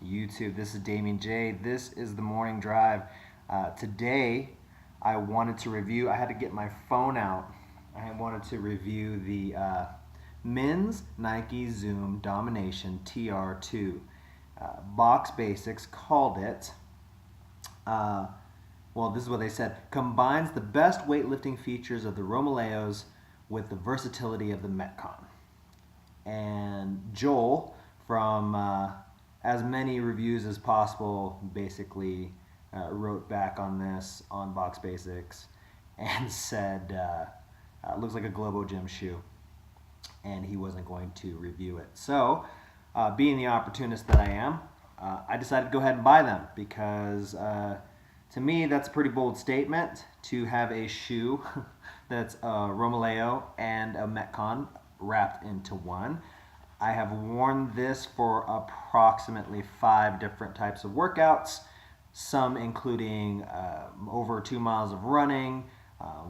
YouTube. This is Damien J. This is the morning drive. Today, I wanted to review. I had to get my phone out. I wanted to review the men's Nike Zoom Domination TR2. Box Basics called it. Well, this is what they said. Combines the best weightlifting features of the Romaleos with the versatility of the Metcon. And Joel from as many reviews as possible basically wrote back on this on Box Basics and said looks like a Globo Gym shoe, and he wasn't going to review it. So being the opportunist that I am, I decided to go ahead and buy them because to me that's a pretty bold statement to have a shoe that's a Romaleo and a Metcon wrapped into one. I have worn this for approximately 5 different types of workouts, some including over 2 miles of running,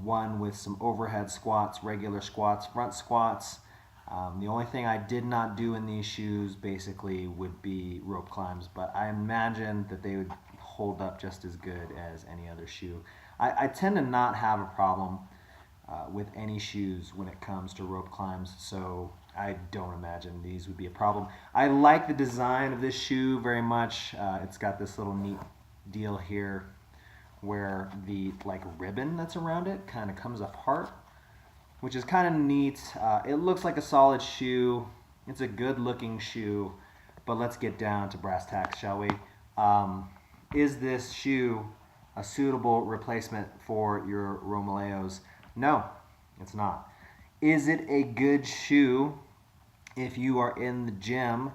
one with some overhead squats, regular squats, front squats. The only thing I did not do in these shoes basically would be rope climbs, but I imagine that they would hold up just as good as any other shoe. I tend to not have a problem with any shoes when it comes to rope climbs, so I don't imagine these would be a problem. I like the design of this shoe very much. It's got this little neat deal here where the ribbon that's around it kind of comes apart, which is kind of neat. It looks like a solid shoe. It's a good looking shoe, but let's get down to brass tacks, shall we? Is this shoe a suitable replacement for your Romaleos? No, it's not. Is it a good shoe if you are in the gym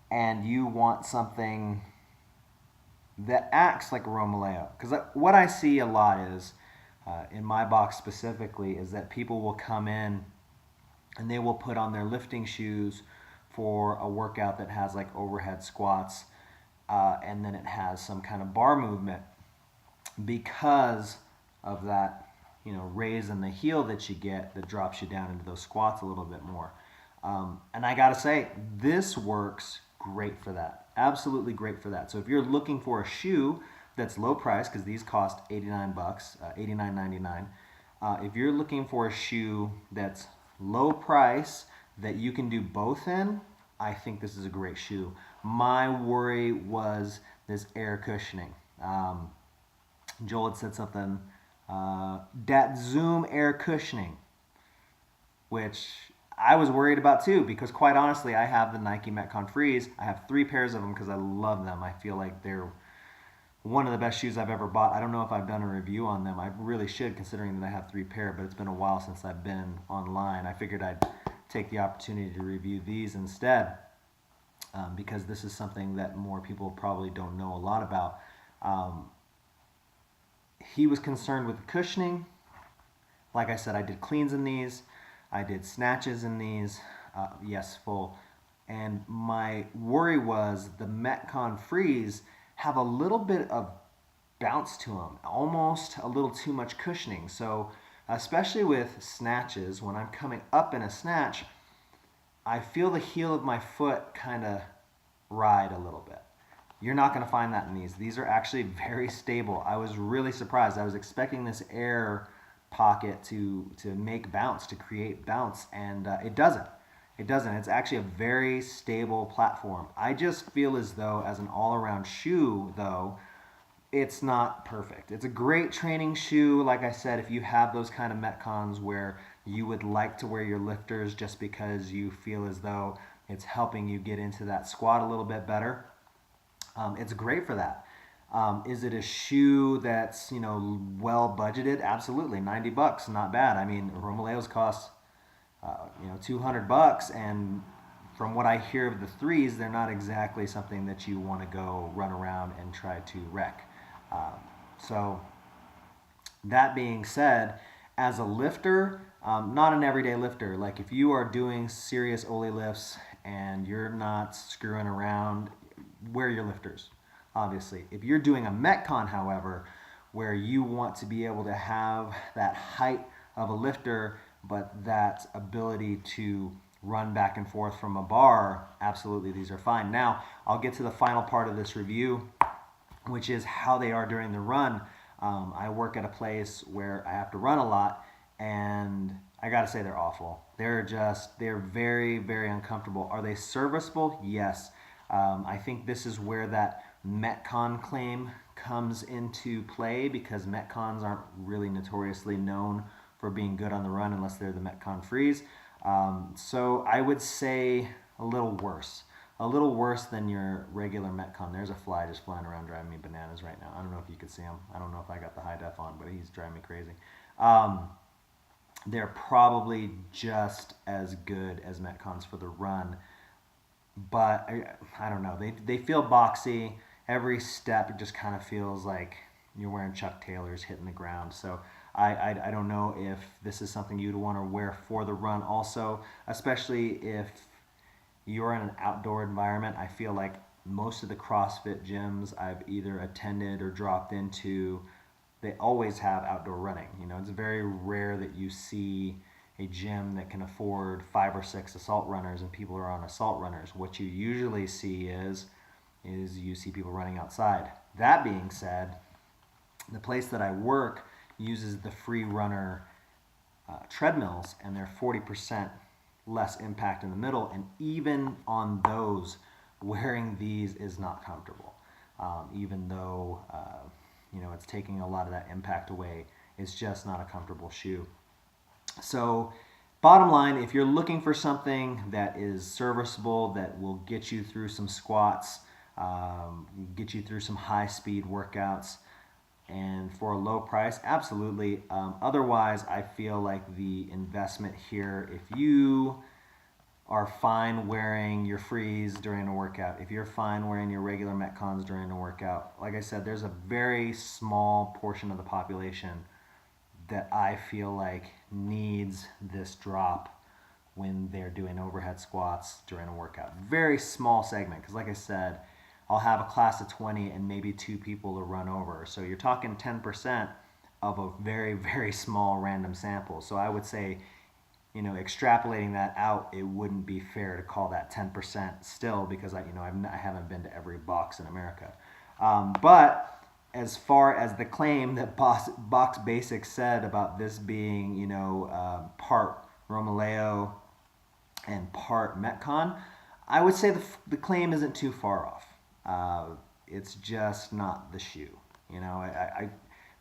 and you want something that acts like a Romaleo? Because what I see a lot is, in my box specifically, is that people will come in and they will put on their lifting shoes for a workout that has like overhead squats, and then it has some kind of bar movement because of that, raise in the heel that you get that drops you down into those squats a little bit more. And I gotta say, this works great for that. Absolutely great for that. So if you're looking for a shoe that's low price, because these cost $89, $89.99. If you're looking for a shoe that's low price that you can do both in, I think this is a great shoe. My worry was this air cushioning. Joel had said something, that Zoom air cushioning, which I was worried about too, because quite honestly, I have the Nike Metcon Freeze. I have 3 pairs of them because I love them. I feel like they're one of the best shoes I've ever bought. I don't know if I've done a review on them. I really should, considering that I have 3 pair, but it's been a while since I've been online. I figured I'd take the opportunity to review these instead, because this is something that more people probably don't know a lot about. He was concerned with the cushioning. Like I said, I did cleans in these. I did snatches in these. Yes, full. And my worry was the Metcon Freeze have a little bit of bounce to them, almost a little too much cushioning. So especially with snatches, when I'm coming up in a snatch, I feel the heel of my foot kind of ride a little bit. You're not going to find that in these. These are actually very stable. I was really surprised. I was expecting this air pocket to make bounce, to create bounce, and it doesn't. It doesn't. It's actually a very stable platform. I just feel as though, as an all-around shoe, though, it's not perfect. It's a great training shoe, like I said, if you have those kind of Metcons where you would like to wear your lifters just because you feel as though it's helping you get into that squat a little bit better. It's great for that. Is it a shoe that's well budgeted? Absolutely, $90, not bad. I mean, Romaleos cost $200, and from what I hear of the threes, they're not exactly something that you want to go run around and try to wreck. So that being said, as a lifter, not an everyday lifter. Like if you are doing serious Oli lifts and you're not screwing around, wear your lifters, obviously. If you're doing a Metcon, however, where you want to be able to have that height of a lifter, but that ability to run back and forth from a bar, absolutely these are fine. Now, I'll get to the final part of this review, which is how they are during the run. I work at a place where I have to run a lot, and I gotta say they're awful. They're very, very uncomfortable. Are they serviceable? Yes. I think this is where that Metcon claim comes into play, because Metcons aren't really notoriously known for being good on the run unless they're the Metcon Freeze. So I would say a little worse. A little worse than your regular Metcon. There's a fly just flying around driving me bananas right now. I don't know if you could see him. I don't know if I got the high def on, but he's driving me crazy. They're probably just as good as Metcons for the run, but I don't know. They feel boxy. Every step just kind of feels like you're wearing Chuck Taylors hitting the ground. So I don't know if this is something you'd want to wear for the run also, especially if you're in an outdoor environment. I feel like most of the CrossFit gyms I've either attended or dropped into, they always have outdoor running. You know, it's very rare that you see a gym that can afford 5 or 6 assault runners and people are on assault runners. What you usually see is you see people running outside. That being said, the place that I work uses the free runner treadmills, and they're 40% less impact in the middle, and even on those, wearing these is not comfortable. Even though it's taking a lot of that impact away, it's just not a comfortable shoe. So bottom line, if you're looking for something that is serviceable, that will get you through some squats, get you through some high speed workouts, and for a low price, absolutely. Otherwise, I feel like the investment here, if you are fine wearing your Freeze during a workout, if you're fine wearing your regular Metcons during a workout, like I said, there's a very small portion of the population that I feel like needs this drop when they're doing overhead squats during a workout. Very small segment, because like I said, I'll have a class of 20 and maybe 2 people to run over. So you're talking 10% of a very, very small random sample. So I would say, extrapolating that out, it wouldn't be fair to call that 10% still, because I haven't been to every box in America. But as far as the claim that Box Basics said about this being, part Romaleo and part Metcon, I would say the claim isn't too far off. It's just not the shoe.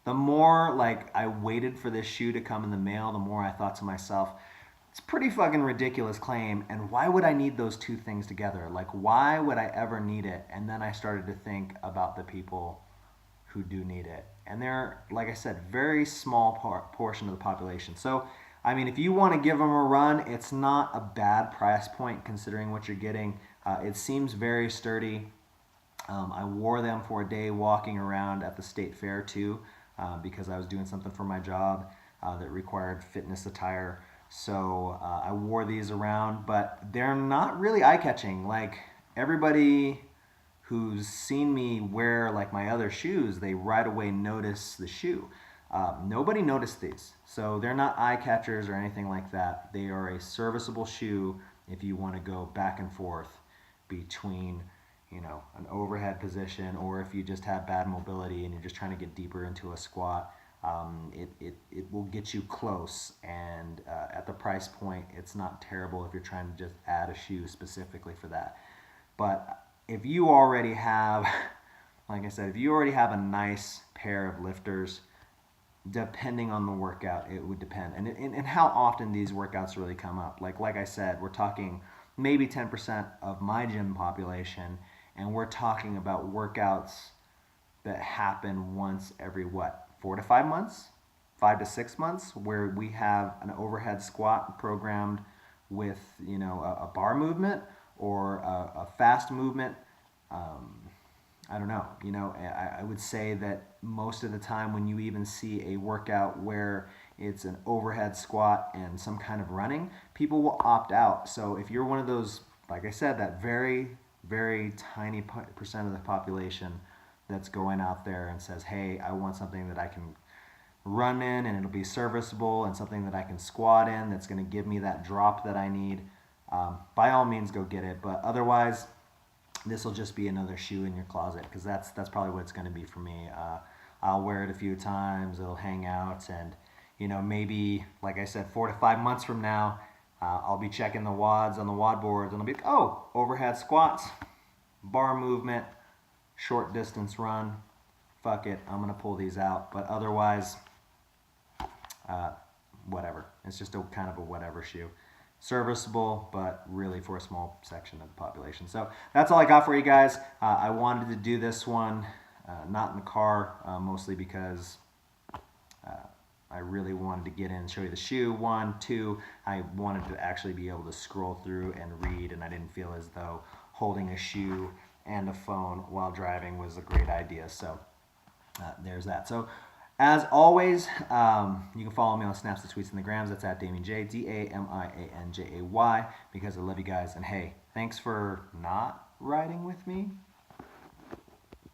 The more I waited for this shoe to come in the mail, the more I thought to myself, it's a pretty fucking ridiculous claim, and why would I need those two things together? Why would I ever need it? And then I started to think about the people who do need it. And they're, like I said, very small portion of the population. So, if you want to give them a run, it's not a bad price point considering what you're getting. It seems very sturdy. I wore them for a day walking around at the state fair too, because I was doing something for my job that required fitness attire. So I wore these around, but they're not really eye-catching. Everybody who's seen me wear my other shoes, they right away notice the shoe. Nobody noticed these, so they're not eye catchers or anything like that. They are a serviceable shoe if you want to go back and forth between an overhead position, or if you just have bad mobility and you're just trying to get deeper into a squat. It will get you close, and at the price point, it's not terrible if you're trying to just add a shoe specifically for that. But if you already have, like I said, if you already have a nice pair of lifters, depending on the workout, it would depend. And how often these workouts really come up. Like I said, we're talking maybe 10% of my gym population, and we're talking about workouts that happen once every 4 to 5 months, 5 to 6 months, where we have an overhead squat programmed with a bar movement or a fast movement. I don't know. I would say that most of the time when you even see a workout where it's an overhead squat and some kind of running, people will opt out. So if you're one of those, like I said, that very, very tiny percent of the population that's going out there and says, hey, I want something that I can run in and it'll be serviceable, and something that I can squat in that's going to give me that drop that I need, by all means go get it. But otherwise, this will just be another shoe in your closet, because that's probably what it's going to be for me. I'll wear it a few times, it'll hang out, and maybe, like I said, 4 to 5 months from now, I'll be checking the WODs on the WOD boards, and I'll be like, oh, overhead squats, bar movement, short distance run, fuck it, I'm gonna pull these out. But otherwise, whatever. It's just a kind of a whatever shoe. Serviceable, but really for a small section of the population. So that's all I got for you guys. I wanted to do this one not in the car, mostly because I really wanted to get in and show you the shoe. 1, 2, I wanted to actually be able to scroll through and read, and I didn't feel as though holding a shoe and a phone while driving was a great idea. So there's that. So as always, you can follow me on Snaps, the Tweets, and the Grams. That's at DamianJ, DamianJay, because I love you guys. And hey, thanks for not riding with me